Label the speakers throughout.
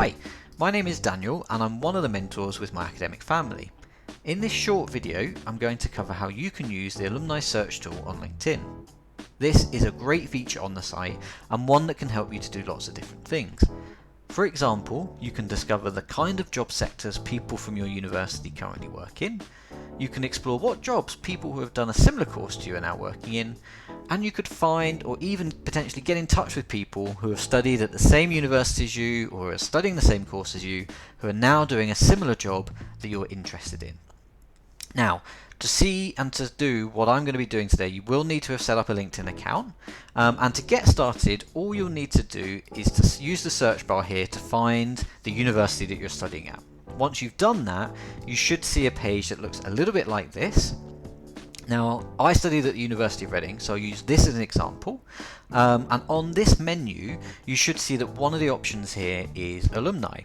Speaker 1: Hi, my name is Daniel and I'm one of the mentors with my academic family. In this short video, I'm going to cover how you can use the Alumni search tool on LinkedIn. This is a great feature on the site and one that can help you to do lots of different things. For example, you can discover the kind of job sectors people from your university currently work in. You can explore what jobs people who have done a similar course to you are now working in, and you could find or even potentially get in touch with people who have studied at the same university as you or are studying the same course as you who are now doing a similar job that you're interested in. Now, to see and to do what I'm going to be doing today, you will need to have set up a LinkedIn account. And to get started, all you'll need to do is to use the search bar here to find the university that you're studying at. Once you've done that, you should see a page that looks a little bit like this. Now, I studied at the University of Reading, so I'll use this as an example. And on this menu, you should see that one of the options here is Alumni.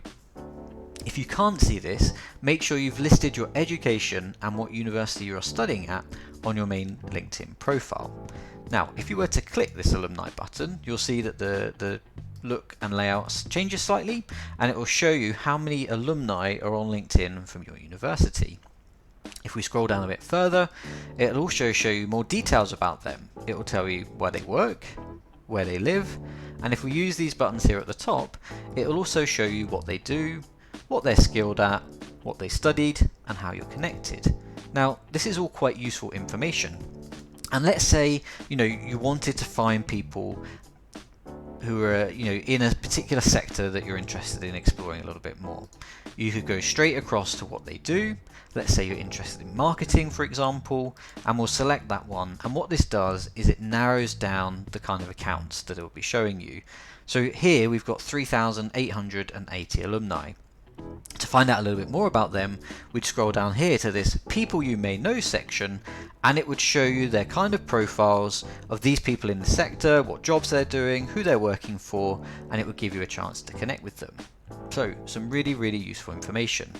Speaker 1: If you can't see this, make sure you've listed your education and what university you're studying at on your main LinkedIn profile. Now, if you were to click this Alumni button, you'll see that the look and layout changes slightly, and it will show you how many alumni are on LinkedIn from your university. If we scroll down a bit further, it will also show you more details about them. It will tell you where they work, where they live, and if we use these buttons here at the top, it will also show you what they do, what they're skilled at, what they studied, and how you're connected. Now, this is all quite useful information. And let's say, you wanted to find people who are, in a particular sector that you're interested in exploring a little bit more. You could go straight across to what they do. Let's say you're interested in marketing, for example, and we'll select that one. And what this does is it narrows down the kind of accounts that it will be showing you. So here we've got 3,880 alumni. To find out a little bit more about them, we'd scroll down here to this People You May Know section, and it would show you their kind of profiles of these people in the sector, what jobs they're doing, who they're working for, and it would give you a chance to connect with them. So, some really, really useful information.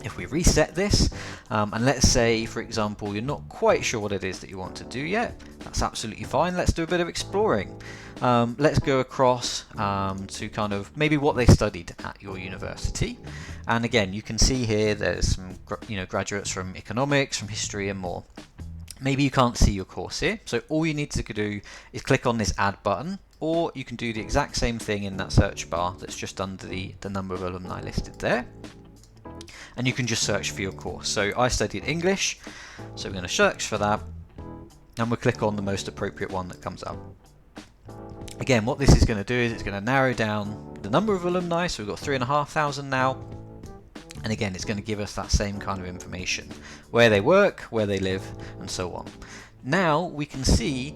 Speaker 1: If we reset this, and let's say, for example, you're not quite sure what it is that you want to do yet, that's absolutely fine. Let's do a bit of exploring. Let's go across to kind of maybe what they studied at your university. And again, you can see here there's some graduates from economics, from history, and more. Maybe you can't see your course here, so all you need to do is click on this add button, or you can do the exact same thing in that search bar that's just under the number of alumni listed there. And you can just search for your course. So I studied English, so we're going to search for that, and we'll click on the most appropriate one that comes up. Again, what this is going to do is it's going to narrow down the number of alumni, so we've got 3,500 now. And again, it's going to give us that same kind of information, where they work, where they live, and so on. Now we can see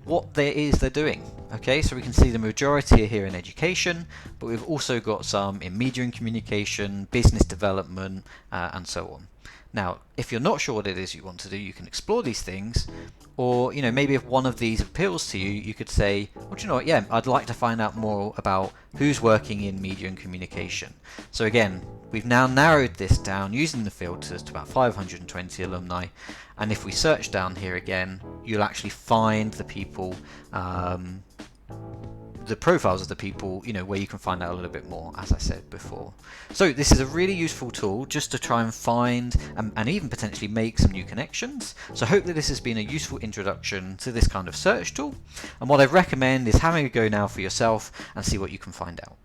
Speaker 1: what there is they're doing. Okay, so we can see the majority are here in education, but we've also got some in media and communication, business development, and so on. Now, if you're not sure what it is you want to do, you can explore these things, or maybe if one of these appeals to you, you could say, well, do you know what? Yeah, I'd like to find out more about who's working in media and communication. So again, we've now narrowed this down using the filters to about 520 alumni, and if we search down here again, you'll actually find the people, the profiles of the people, where you can find out a little bit more, as I said before. So this is a really useful tool just to try and find and even potentially make some new connections. So hopefully this has been a useful introduction to this kind of search tool. And what I recommend is having a go now for yourself and see what you can find out.